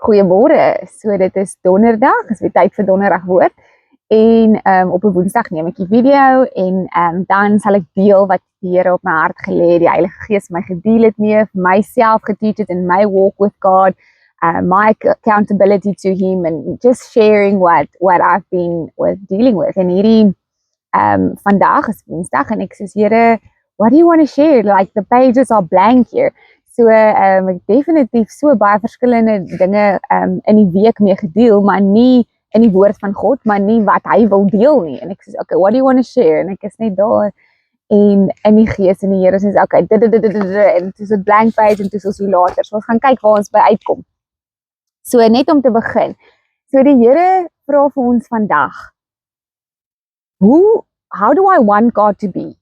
Goeiemôre, so dit is donderdag, is weer tyd vir donderdag woord en op 'n woensdag neem ek die video en dan sal ek deel wat die Here op my hart gelê het, die Heilige Gees my gedeel het mee, vir myself geteach het in my walk with God, my accountability to Him and just sharing what I've been dealing with. En hierdie vandag is woensdag en ek sê Here, what do you want to share? Like the pages are blank here. So ek definitief so baie verskillende dinge in die week mee gedeel, maar nie in die woord van God, maar nie wat hy wil deel nie. En ek sê, okay, what do you want to share? En ek is net daar en in die Gees en die Here sê, okay, en het is 'n blank page en het is ons hier later. So ons gaan kyk waar ons by uitkom. So net om te begin. So die Here vra vir ons vandag, how do I want God to be?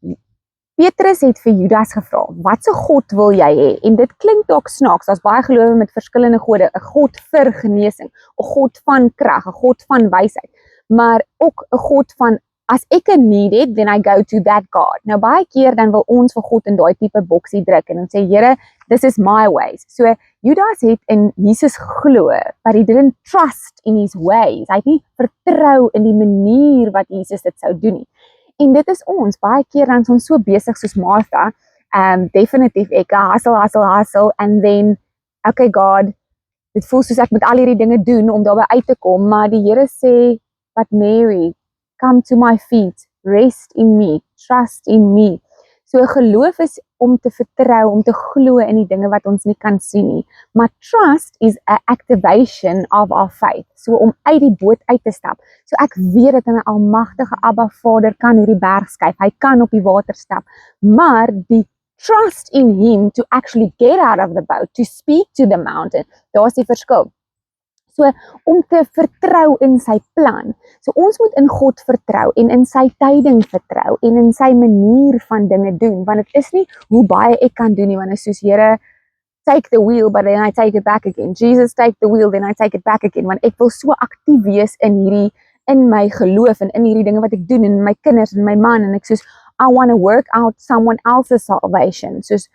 Petrus het vir Judas gevra, watse God wil jy hê? En dit klink dalk snaaks, daar's baie gelowe met verskillende gode, 'n God vir genesing, 'n God van krag, 'n God van wysheid, maar ook 'n God van, as ek 'n need het, then I go to that God. Nou baie keer dan wil ons vir God in daai tipe boksie druk en dan sê, Here, this is my ways. So Judas het in Jesus glo, but he didn't trust in his ways. Hy het nie vertrou in die manier wat Jesus dit sou doen nie. En dit is ons, baie keer dan is ons so besig soos Martha, definitief ek hustle, and then, okay God, dit voel soos ek moet al hierdie dinge doen om daarby uit te kom, maar die Here sê, but Mary, come to my feet, rest in me, trust in me. So geloof is om te vertrou, om te glo in die dinge wat ons nie kan sien nie. Maar trust is an activation of our faith. So om uit die boot uit te stap. So ek weet dat 'n almagtige Abba Vader kan hierdie berg skuif. Hy kan op die water stap. Maar die trust in him to actually get out of the boat, to speak to the mountain, daar's die verskil. So om te vertrou in sy plan. So ons moet in God vertrou en in sy tyding vertrou en in sy manier van dinge doen, want dit is nie hoe baie ek kan doen nie, want dit is soos Here, take the wheel, but then I take it back again. Jesus, take the wheel, then I take it back again, want ek wil so aktief wees in my geloof en in hierdie dinge wat ek doen, en my kinders en my man, en ek soos, I want to work out someone else's salvation, soos,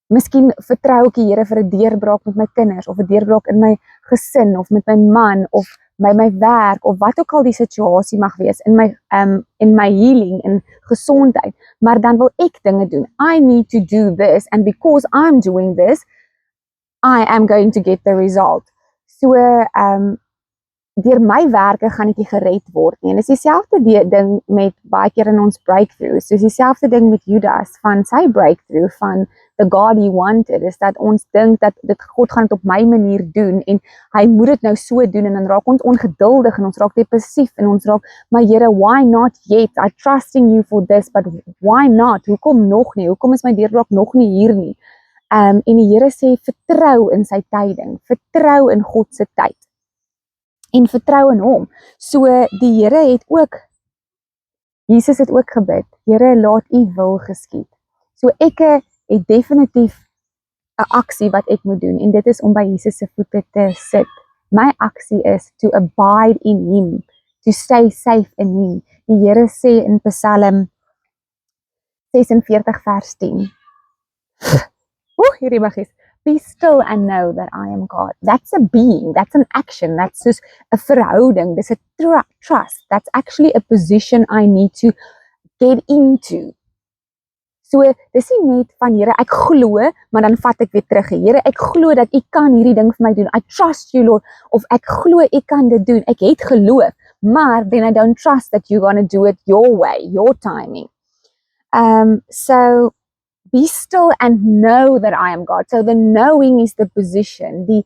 miskien vertrou ek die Here vir 'n deurbraak met my kinders, of 'n deurbraak in my gesin, of met my man, of my werk, of wat ook al die situasie mag wees, in my healing, in gesondheid, maar dan wil ek dinge doen. I need to do this, and because I'm doing this, I am going to get the result. So, deur my werke gaan ek nie gered word nie. En dis dieselfde ding met baie keer in ons breakthroughs. Dis dieselfde ding met Judas van sy breakthrough van the God he wanted, is dat ons dink dat God gaan dit op my manier doen en hy moet dit nou so doen, en dan raak ons ongeduldig en ons raak depressief en ons raak, maar Here, why not yet? I trust in you for this, but why not? Hoekom nog nie? Hoekom is my deurbraak nog nie hier nie? En die Here sê, vertrou in sy tyding, vertrou in God se tyd. En vertrou in hom. So die Here het ook, Jesus het ook gebid, Here, laat u wil geskied. So ek het definitief 'n aksie wat ek moet doen, en dit is om by Jesus se voete te sit. My aksie is to abide in him, to stay safe in him. Die Here sê in Psalm 46 vers 10. Hierdie mag is. Be still and know that I am God. That's a being, that's an action, that's just a verhouding, dis 'n trust. That's actually a position I need to get into. So, dis nie net van Here, ek glo, maar dan vat ek weer terug. Here, ek glo dat u kan hierdie ding vir my doen. I trust you, Lord. Of ek glo u kan dit doen. Ek het geloof, maar then I don't trust that you're going to do it your way, your timing. So, be still and know that I am God. So the knowing is the position, die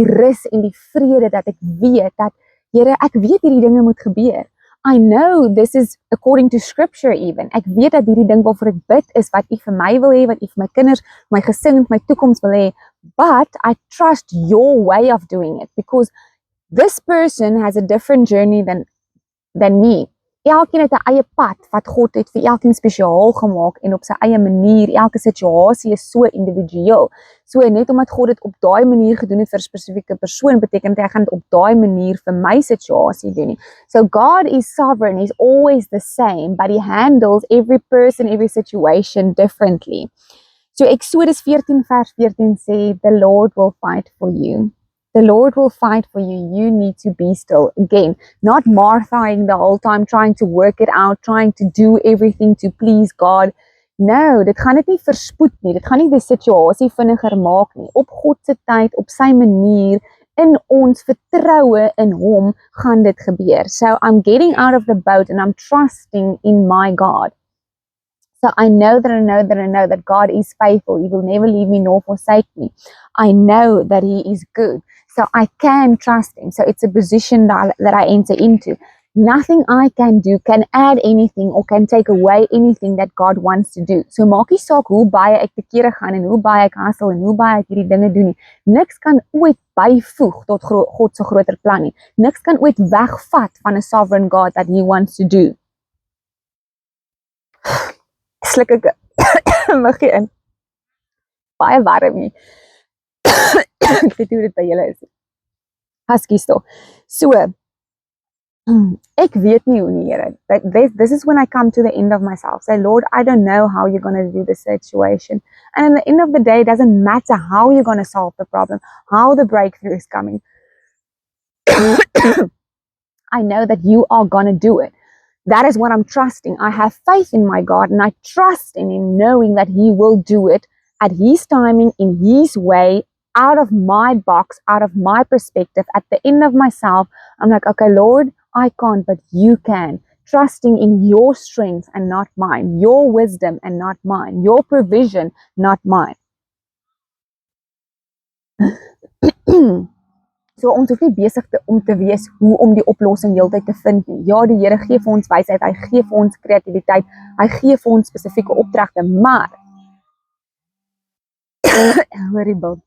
rus en die vrede dat ek weet dat, Here, ek weet hierdie dinge moet gebeur. I know this is according to scripture even. Ek weet dat hierdie ding waarvoor ek bid is wat u vir my wil hê, wat u vir my kinders, my gesin, my toekoms wil hê. But I trust your way of doing it, because this person has a different journey than me. Elkeen het 'n eie pad wat God het vir elkeen spesiaal gemaak en op sy eie manier. Elke situasie is so individueel. So net omdat God dit op daai manier gedoen het vir 'n spesifieke persoon, beteken dit hy gaan dit op daai manier vir my situasie doen nie. So God is sovereign, he's always the same, but he handles every person, every situation differently. So Exodus 14 vers 14 sê, the Lord will fight for you. The Lord will fight for you. You need to be still. Again, not Marthaing the whole time, trying to work it out, trying to do everything to please God. No, dit gaan dit nie verspoed nie. Dit gaan nie die situasie vinniger maak nie. Op God se tyd, op sy manier, in ons vertroue in hom gaan dit gebeur. So I'm getting out of the boat and I'm trusting in my God. So I know that God is faithful. He will never leave me nor forsake me. I know that he is good. So I can trust him. So it's a position that I enter into. Nothing I can do can add anything or can take away anything that God wants to do. So maak nie saak hoe baie ek te kere gaan en hoe baie ek hustle en hoe baie ek hierdie dinge doen nie. Niks kan ooit byvoeg tot God se groter plan nie. Niks kan ooit wegvat van 'n sovereign God that he wants to do. Sluk ek muggie in. Baie warm nie. Ek weet nie hoe dit by julle is. Huskies toch. So, ek weet nie hoe nie, Here. This is when I come to the end of myself. Say, Lord, I don't know how you're going to do the situation. And at the end of the day, it doesn't matter how you're going to solve the problem, how the breakthrough is coming. I know that you are going to do it. That is what I'm trusting. I have faith in my God and I trust in him knowing that he will do it at his timing, in his way, out of my box, out of my perspective. At the end of myself, I'm like, okay, Lord, I can't, but you can. Trusting in your strength and not mine, your wisdom and not mine, your provision, not mine. So ons hoef nie besig om te wees hoe om die oplossing heeltyd te vind nie. Ja, die Here gee vir ons wysheid, hy gee vir ons kreatiwiteit, hy gee vir ons spesifieke opdragte, maar horrible.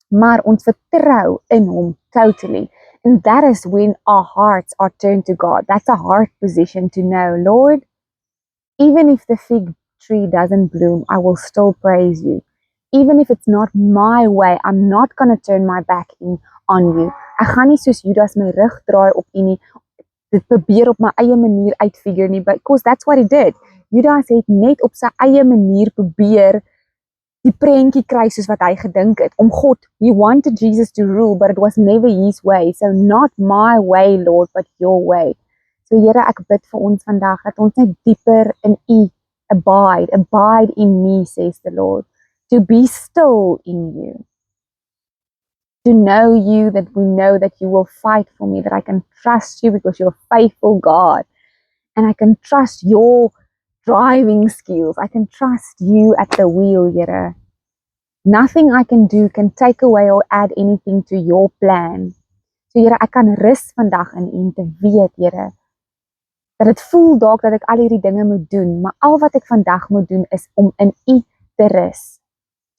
Maar ons vertrou in hom totally. And that is when our hearts are turned to God. That's a heart position to know, Lord, even if the fig tree doesn't bloom, I will still praise you. Even if it's not my way, I'm not going to turn my back on you. Ek gaan nie soos Judas my rug draai op u nie, dit probeer op my eie manier uitfigure nie, because that's what he did. Judas het net op sy eie manier probeer die prentjie kry soos wat hy gedink het, om God, he wanted Jesus to rule, but it was never his way, so not my way, Lord, but your way. So Here, ek bid vir ons vandag, dat ons net dieper in u abide in me, says the Lord, to be still in you. To know you, that we know that you will fight for me, that I can trust you because you're a faithful God. And I can trust your driving skills. I can trust you at the wheel, Here. Nothing I can do can take away or add anything to your plan. So Here, ek kan rus vandag in u te weet, Here, dat het voel dalk dat ek al hierdie dinge moet doen, maar al wat ek vandag moet doen is om in u te rus.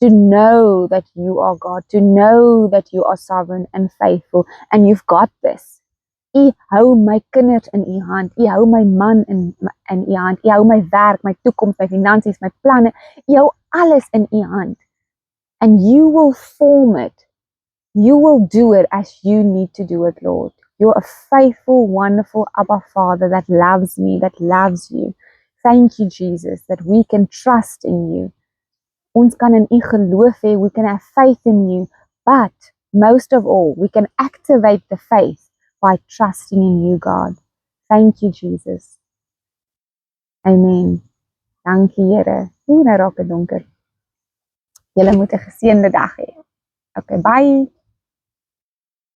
To know that you are God, to know that you are sovereign and faithful, and you've got this. U hou my kinders in u hand, u hou my man in u hand, u hou my werk, my toekoms, my finansies, my planne, u hou alles in u hand. And you will form it. You will do it as you need to do it, Lord. You're a faithful, wonderful Abba Father that loves me, that loves you. Thank you, Jesus, that we can trust in you. Ons kan in u geloof hê, we can have faith in you, but most of all, we can activate the faith by trusting in you, God. Thank you, Jesus. Amen. Dankie, Here. Nou raak dit donker. Julle moet 'n geseënde dag hê. Okay, bye.